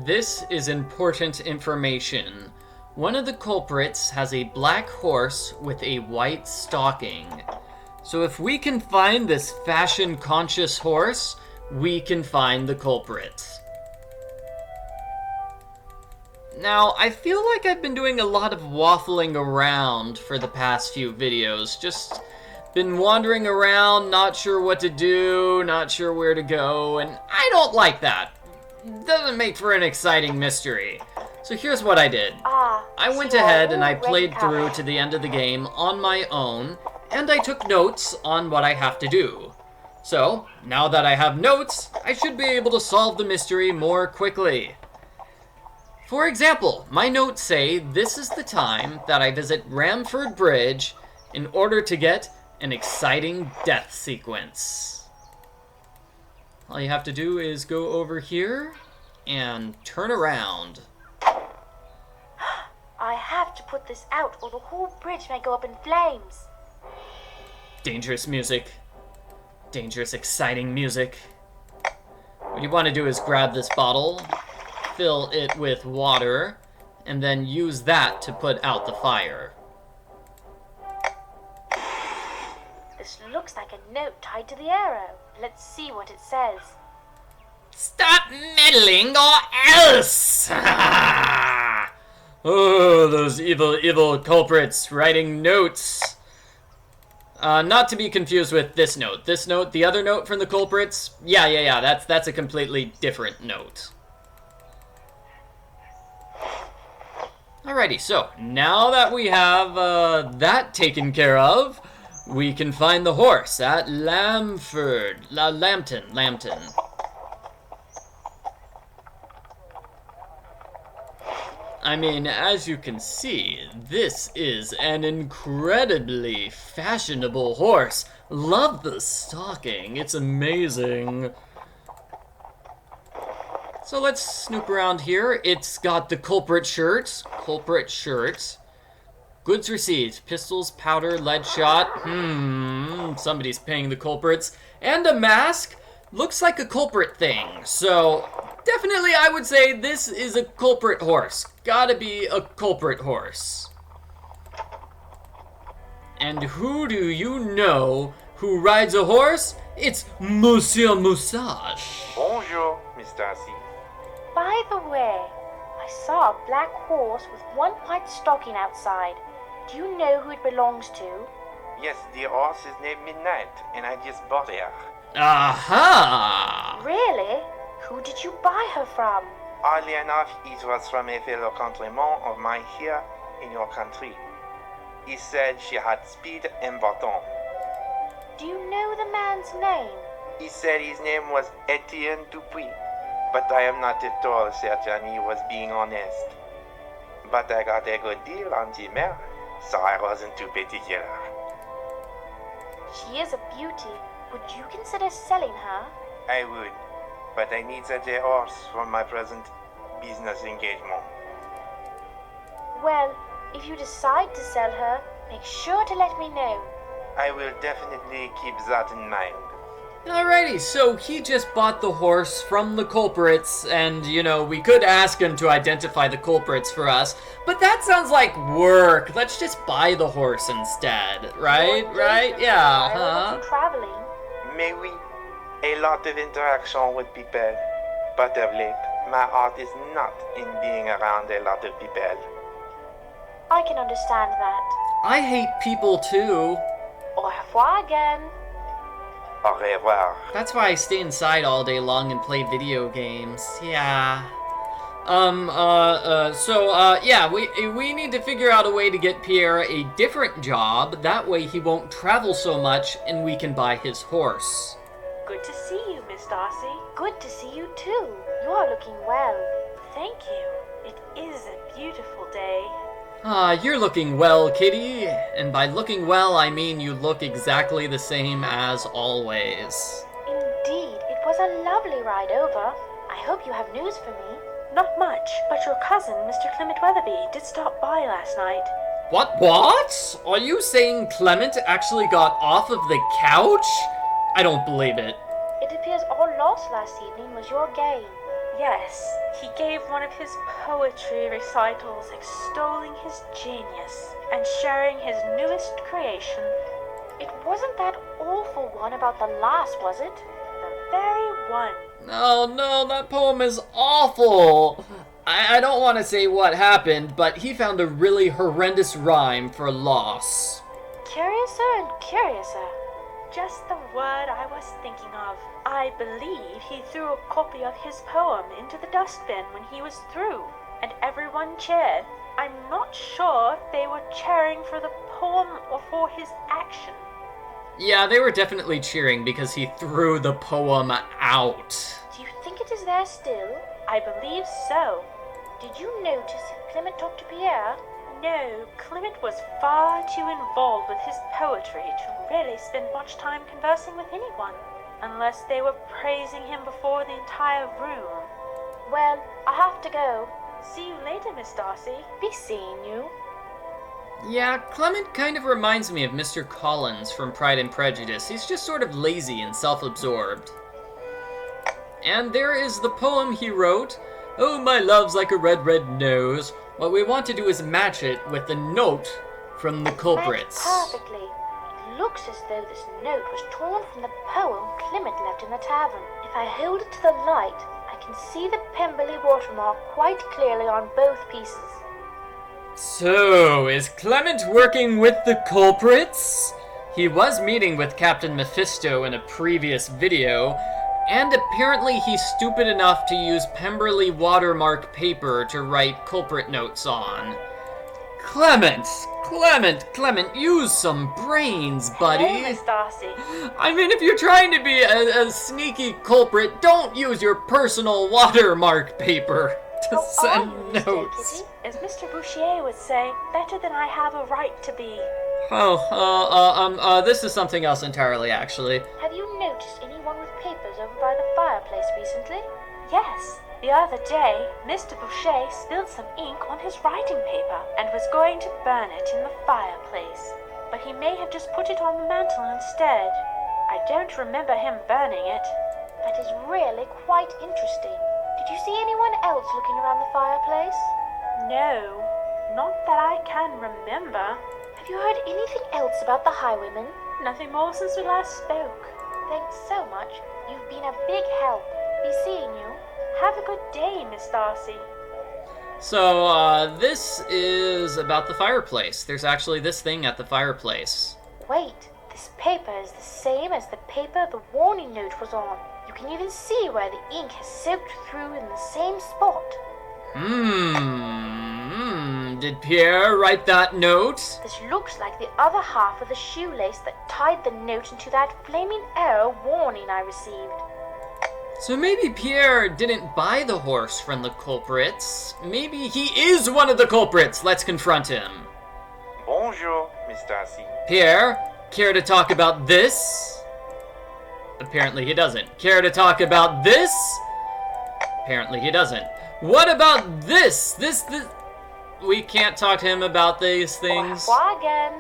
This is important information. One of the culprits has a black horse with a white stocking. So if we can find this fashion-conscious horse, we can find the culprit. Now, I feel like I've been doing a lot of waffling around for the past few videos. Just been wandering around, not sure what to do, not sure where to go, and I don't like that. Doesn't make for an exciting mystery. So here's what I did. I went ahead and I played through to the end of the game on my own, and I took notes on what I have to do. So, now that I have notes, I should be able to solve the mystery more quickly. For example, my notes say this is the time that I visit Ramford Bridge in order to get an exciting death sequence. All you have to do is go over here and turn around. I have to put this out or the whole bridge may go up in flames. Dangerous music. Dangerous, exciting music. What you want to do is grab this bottle, fill it with water, and then use that to put out the fire. This looks like a note tied to the arrow. Let's see what it says. Stop meddling or else! Oh, those evil, evil culprits writing notes. Not to be confused with this note. This note, the other note from the culprits, yeah, that's a completely different note. Alrighty, so now that we have that taken care of, we can find the horse at Lambton. I mean, as you can see, this is an incredibly fashionable horse. Love the stocking, it's amazing. So let's snoop around here. It's got the culprit shirt. Goods received, pistols, powder, lead shot. Somebody's paying the culprits. And a mask. Looks like a culprit thing. So definitely I would say this is a culprit horse. Gotta be a culprit horse. And who do you know who rides a horse? It's Monsieur Moustache. Bonjour, Miss Darcy. By the way, I saw a black horse with one white stocking outside. Do you know who it belongs to? Yes, the horse is named Midnight, and I just bought her. Aha! Really? Who did you buy her from? Oddly enough, it was from a fellow countryman of mine here in your country. He said she had speed and baton. Do you know the man's name? He said his name was Etienne Dupuis, but I am not at all certain he was being honest. But I got a good deal on the mare, so I wasn't too particular. She is a beauty. Would you consider selling her? I would, but I need such a horse for my present business engagement. Well, if you decide to sell her, make sure to let me know. I will definitely keep that in mind. Alrighty, so he just bought the horse from the culprits, and, you know, we could ask him to identify the culprits for us, but that sounds like work. Let's just buy the horse instead, right? Right? Yeah, huh? Traveling. May we? A lot of interaction with people, but of late, my heart is not in being around a lot of people. I can understand that. I hate people too. Au revoir again. Au revoir. That's why I stay inside all day long and play video games. Yeah. Yeah, we need to figure out a way to get Pierre a different job. That way he won't travel so much and we can buy his horse. Good to see you, Miss Darcy. Good to see you too. You are looking well. Thank you. It is a beautiful day. You're looking well, kitty. And by looking well, I mean you look exactly the same as always. Indeed, it was a lovely ride over. I hope you have news for me. Not much, but your cousin, Mr. Clement Weatherby, did stop by last night. What? Are you saying Clement actually got off of the couch? I don't believe it. It appears all lost last evening was your game. Yes, he gave one of his poetry recitals extolling his genius and sharing his newest creation. It wasn't that awful one about the lass, was it? The very one. Oh no, that poem is awful! I don't want to say what happened, but he found a really horrendous rhyme for loss. Curiouser and curiouser. Just the word I was thinking of. I believe he threw a copy of his poem into the dustbin when he was through, and everyone cheered. I'm not sure if they were cheering for the poem or for his action. Yeah, they were definitely cheering because he threw the poem out. Do you think it is there still? I believe so. Did you notice if Clement talked to Pierre? No, Clement was far too involved with his poetry to really spend much time conversing with anyone, unless they were praising him before the entire room. Well, I have to go. See you later, Miss Darcy. Be seeing you. Yeah, Clement kind of reminds me of Mr. Collins from Pride and Prejudice. He's just sort of lazy and self-absorbed. And there is the poem he wrote. Oh, my love's like a red, red nose. What we want to do is match it with the note from the culprits. Matched perfectly. It looks as though this note was torn from the poem Clement left in the tavern. If I hold it to the light, I can see the Pemberley watermark quite clearly on both pieces. So, is Clement working with the culprits? He was meeting with Captain Mephisto in a previous video, and apparently he's stupid enough to use Pemberley watermark paper to write culprit notes on. Clement, use some brains, buddy. Hello, Miss Darcy. I mean, if you're trying to be a sneaky culprit, don't use your personal watermark paper to send notes. As Mr. Bouchier would say, better than I have a right to be. This is something else entirely, actually. Have you noticed anyone with papers over by the fireplace recently? Yes, the other day, Mr. Boucher spilled some ink on his writing paper and was going to burn it in the fireplace. But he may have just put it on the mantel instead. I don't remember him burning it. That is really quite interesting. Did you see anyone else looking around the fireplace? No, not that I can remember. Have you heard anything else about the highwaymen? Nothing more since we last spoke. Thanks so much. You've been a big help. Be seeing you. Have a good day, Miss Darcy. So, this is about the fireplace. There's actually this thing at the fireplace. Wait, this paper is the same as the paper the warning note was on. You can even see where the ink has soaked through in the same spot. Did Pierre write that note? This looks like the other half of the shoelace that tied the note into that flaming arrow warning I received. So maybe Pierre didn't buy the horse from the culprits. Maybe he is one of the culprits. Let's confront him. Bonjour, Miss Darcy. Pierre, care to talk about this? Apparently he doesn't. Care to talk about this? Apparently he doesn't. What about this? This. We can't talk to him about these things. Au revoir again.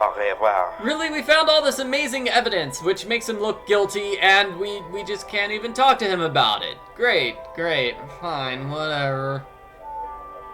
Au revoir. Really, we found all this amazing evidence, which makes him look guilty, and we just can't even talk to him about it. Great, fine, whatever.